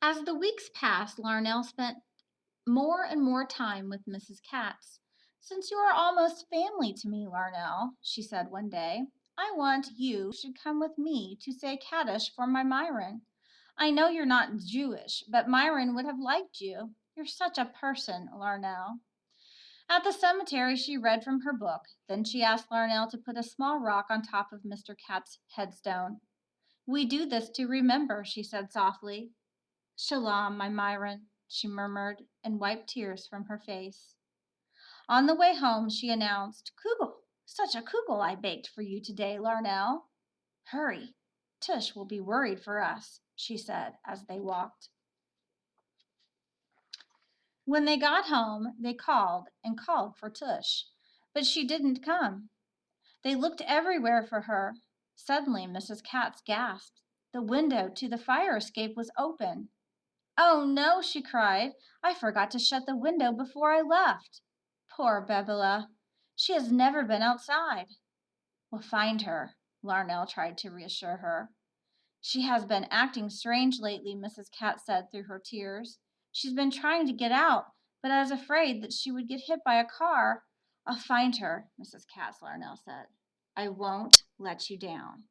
As the weeks passed, Larnell spent more and more time with Mrs. Katz. "Since you are almost family to me, Larnell," she said one day, "I want you should come with me to say Kaddish for my Myron. I know you're not Jewish, but Myron would have liked you. You're such a person, Larnell." At the cemetery, she read from her book. Then she asked Larnell to put a small rock on top of Mr. Katz's headstone. "We do this to remember," she said softly. "Shalom, my Myron," she murmured, and wiped tears from her face. On the way home, she announced, "Kugel, such a kugel I baked for you today, Larnell." "Hurry, Tush will be worried for us," she said as they walked. When they got home, they called and called for Tush, but she didn't come. They looked everywhere for her. Suddenly, Mrs. Katz gasped. The window to the fire escape was open. "Oh, no," she cried. "I forgot to shut the window before I left. Poor Bebela. She has never been outside." "We'll find her," Larnell tried to reassure her. "She has been acting strange lately," Mrs. Katz said through her tears. "She's been trying to get out, but I was afraid that she would get hit by a car." "I'll find her," Mrs. Katz, Larnell said. "I won't let you down."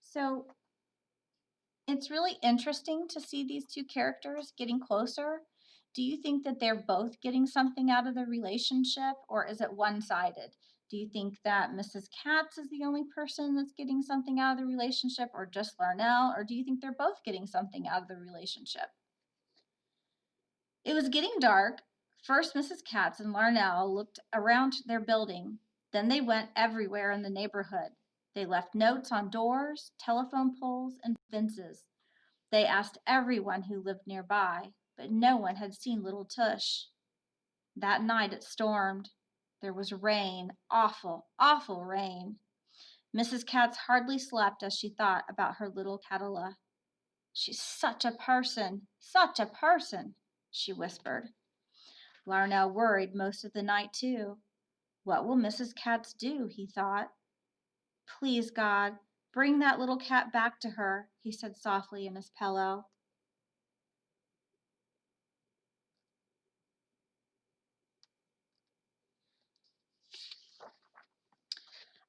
So it's really interesting to see these two characters getting closer. Do you think that they're both getting something out of the relationship, or is it one-sided? Do you think that Mrs. Katz is the only person that's getting something out of the relationship, or just Larnell, or do you think they're both getting something out of the relationship? It was getting dark. First, Mrs. Katz and Larnell looked around their building. Then they went everywhere in the neighborhood. They left notes on doors, telephone poles, and fences. They asked everyone who lived nearby, but no one had seen little Tush. That night it stormed. There was rain, awful, awful rain. Mrs. Katz hardly slept as she thought about her little Cadilla. "She's such a person," she whispered. Larnell worried most of the night, too. What will Mrs. Katz do, he thought. "Please, God, bring that little cat back to her," he said softly in his pillow.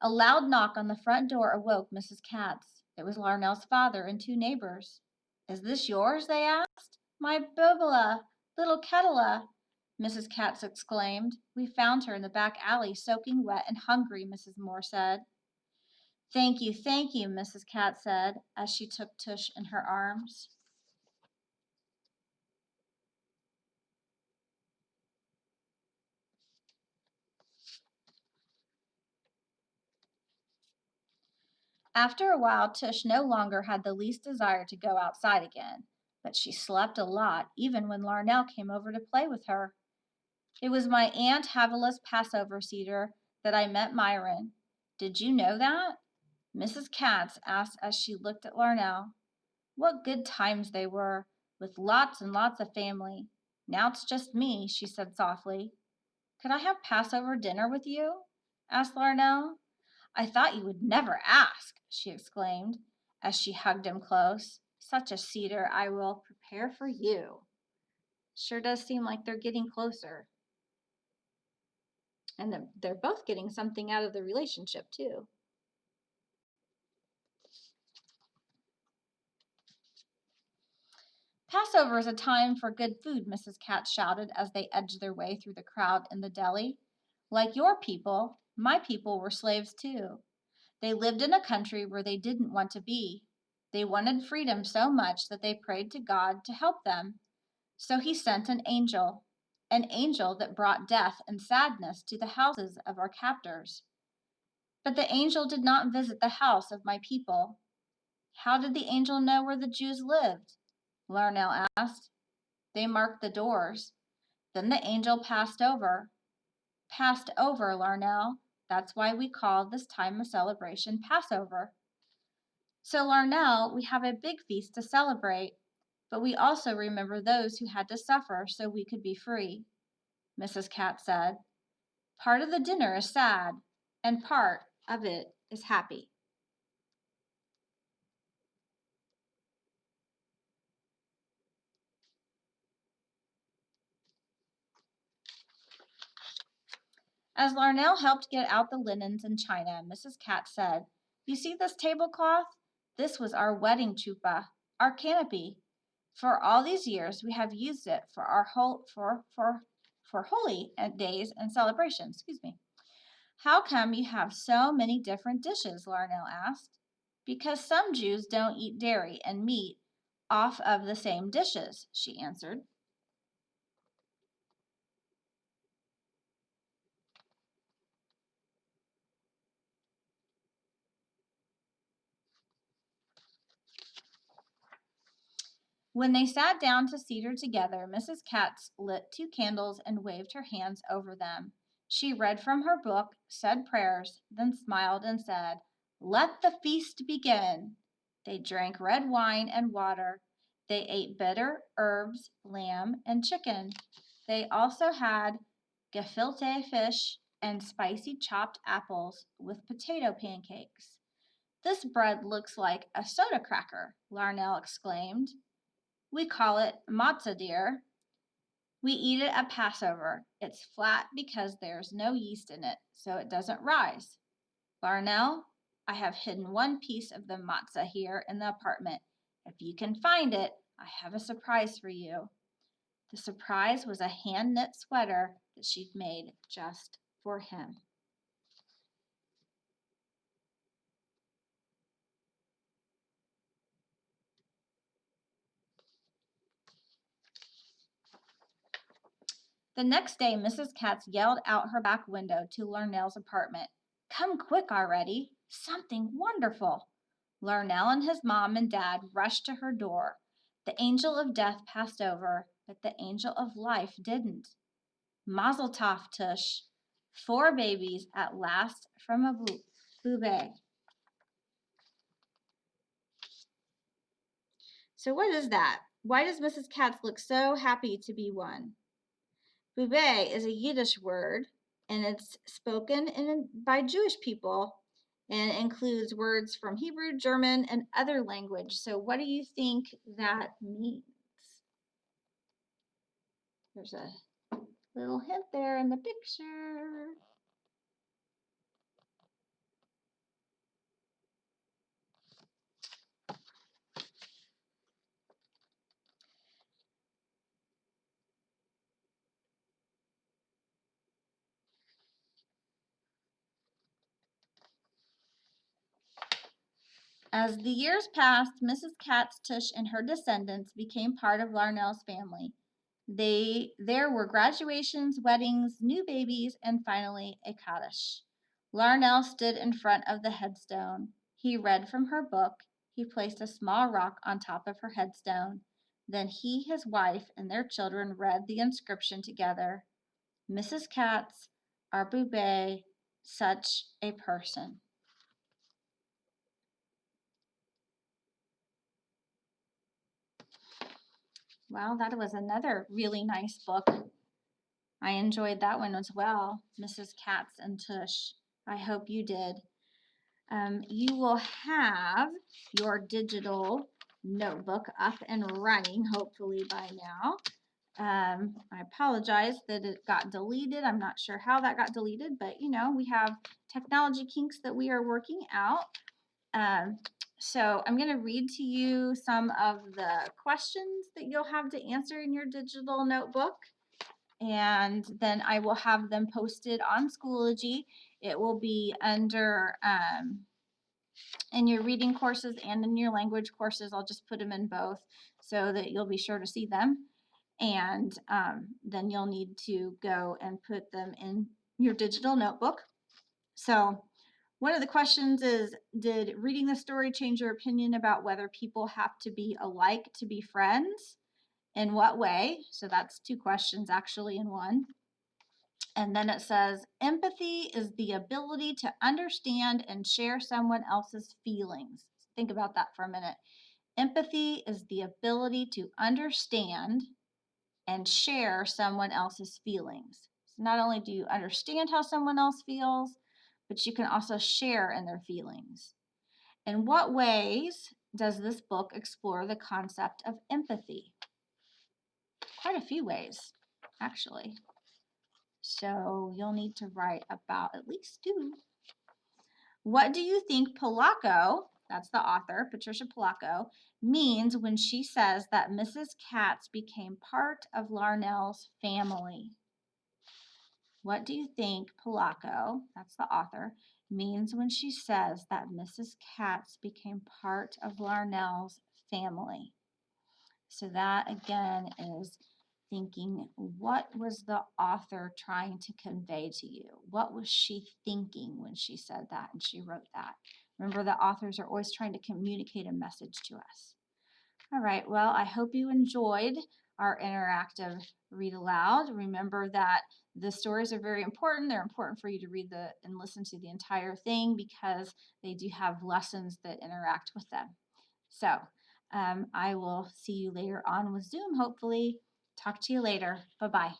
A loud knock on the front door awoke Mrs. Katz. It was Larnell's father and two neighbors. "Is this yours?" they asked. "My Bibula, little Kedela," Mrs. Katz exclaimed. "We found her in the back alley, soaking wet and hungry," Mrs. Moore said. Thank you," Mrs. Katz said as she took Tush in her arms. After a while, Tush no longer had the least desire to go outside again, but she slept a lot, even when Larnell came over to play with her. "It was my Aunt Havila's Passover cedar that I met Myron. Did you know that?" Mrs. Katz asked as she looked at Larnell. "What good times they were, with lots and lots of family. Now it's just me," she said softly. "Could I have Passover dinner with you?" asked Larnell. "I thought you would never ask," she exclaimed as she hugged him close. "Such a cedar I will prepare for you." Sure does seem like they're getting closer. And they're both getting something out of the relationship, too. "Passover is a time for good food," Mrs. Katz shouted as they edged their way through the crowd in the deli. "Like your people, my people were slaves, too. They lived in a country where they didn't want to be. They wanted freedom so much that they prayed to God to help them. So he sent an angel that brought death and sadness to the houses of our captors. But the angel did not visit the house of my people." "How did the angel know where the Jews lived?" Larnell asked. "They marked the doors. Then the angel passed over." "Passed over, Larnell. That's why we call this time of celebration Passover." "So, Larnell, we have a big feast to celebrate, but we also remember those who had to suffer so we could be free," Mrs. Katz said. Part of the dinner is sad, and part of it is happy. As Larnell helped get out the linens and china, Mrs. Katz said, "You see this tablecloth? This was our wedding chuppah, our canopy. For all these years, we have used it for our for holy days and celebrations. Excuse me." "How come you have so many different dishes?" Larnell asked. "Because some Jews don't eat dairy and meat off of the same dishes," she answered. When they sat down to Seder together, Mrs. Katz lit 2 candles and waved her hands over them. She read from her book, said prayers, then smiled and said, "Let the feast begin." They drank red wine and water. They ate bitter herbs, lamb, and chicken. They also had gefilte fish and spicy chopped apples with potato pancakes. "This bread looks like a soda cracker," Larnell exclaimed. "We call it matzah, dear. We eat it at Passover. It's flat because there's no yeast in it, so it doesn't rise. Larnell, I have hidden one piece of the matzah here in the apartment. If you can find it, I have a surprise for you." The surprise was a hand-knit sweater that she'd made just for him. The next day, Mrs. Katz yelled out her back window to Larnell's apartment, "Come quick already! Something wonderful!" Larnell and his mom and dad rushed to her door. The angel of death passed over, but the angel of life didn't. Mazel tov, Tush. 4 babies at last from a boobay. So what is that? Why does Mrs. Katz look so happy to be one? Boubet is a Yiddish word, and it's spoken by Jewish people, and it includes words from Hebrew, German, and other language. So what do you think that means? There's a little hint there in the picture. As the years passed, Mrs. Katz, Tush, and her descendants became part of Larnell's family. There were graduations, weddings, new babies, and finally a Kaddish. Larnell stood in front of the headstone. He read from her book. He placed a small rock on top of her headstone. Then he, his wife, and their children read the inscription together. "Mrs. Katz, Arbube, such a person." Well, that was another really nice book. I enjoyed that one as well, Mrs. Katz and Tush. I hope you did. You will have your digital notebook up and running, hopefully by now. I apologize that it got deleted. I'm not sure how that got deleted, but you know, we have technology kinks that we are working out. So I'm going to read to you some of the questions that you'll have to answer in your digital notebook. And then I will have them posted on Schoology. It will be under in your reading courses and in your language courses. I'll just put them in both so that you'll be sure to see them. And then you'll need to go and put them in your digital notebook. So one of the questions is, did reading the story change your opinion about whether people have to be alike to be friends? In what way? So that's 2 questions actually in one. And then it says, empathy is the ability to understand and share someone else's feelings. Think about that for a minute. Empathy is the ability to understand and share someone else's feelings. Not only do you understand how someone else feels, but you can also share in their feelings. In what ways does this book explore the concept of empathy? Quite a few ways, actually. So you'll need to write about at least two. What do you think Polacco, that's the author, Patricia Polacco, means when she says that Mrs. Katz became part of Larnell's family? What do you think Polacco, that's the author, means when she says that Mrs. Katz became part of Larnell's family? So that again is thinking, what was the author trying to convey to you? What was she thinking when she said that and she wrote that? Remember, the authors are always trying to communicate a message to us. All right, well, I hope you enjoyed our interactive read aloud. Remember that the stories are very important. They're important for you to read and listen to the entire thing because they do have lessons that interact with them. So I will see you later on with Zoom, hopefully. Talk to you later. Bye-bye.